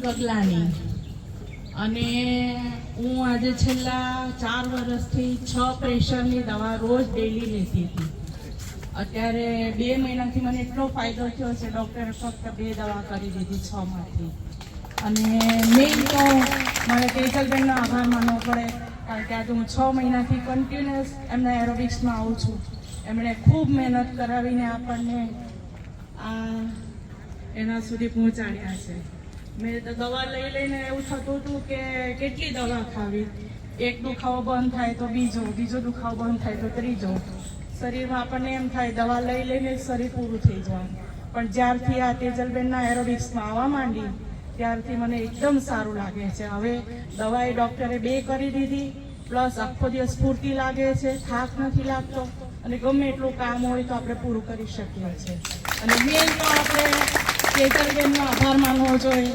ગગલાની અને હું આજે છેલ્લા 4 વર્ષથી 6 પ્રેશરની દવા રોજ ડેલી લેતી હતી. અત્યારે 2 મહિનાથી મને એટલો ફાયદો થયો છે. ડૉક્ટરે ફક્ત 2 દવા કરી દીધી 6 માંથી. અને મેઇન તો મારે તેજલબેનનો આભાર માનવો પડે, કારણ કે આજે હું 6 મહિનાથી કન્ટિન્યુઅસ એમના એરોબિક્સમાં આવું છું. એમણે ખૂબ મહેનત કરાવીને આપણને એના સુધી પહોંચાડ્યા છે. મેં તો દવા લઈ લઈને એવું થતું હતું કે કેટલી દવા ખાવી, એક દુખાવો બંધ થાય તો બીજો દુખાવો બંધ થાય તો ત્રીજો. શરીરમાં આપણને એમ થાય દવા લઈ લઈને શરીર પૂરું થઈ જાય. પણ જ્યારથી આ તેજલબેનના એરોબિક્સમાં આવવા માંડી ત્યારથી મને એકદમ સારું લાગે છે. હવે દવાએ ડૉક્ટરે 2 કરી દીધી, પ્લસ આખો દિવસ સ્ફૂર્તિ લાગે છે, થાક નથી લાગતો અને ગમે એટલું કામ હોય તો આપણે પૂરું કરી શકીએ છીએ. અને મેઇન તો આપણે તેજલબેનનો આભાર માનવો જોઈએ.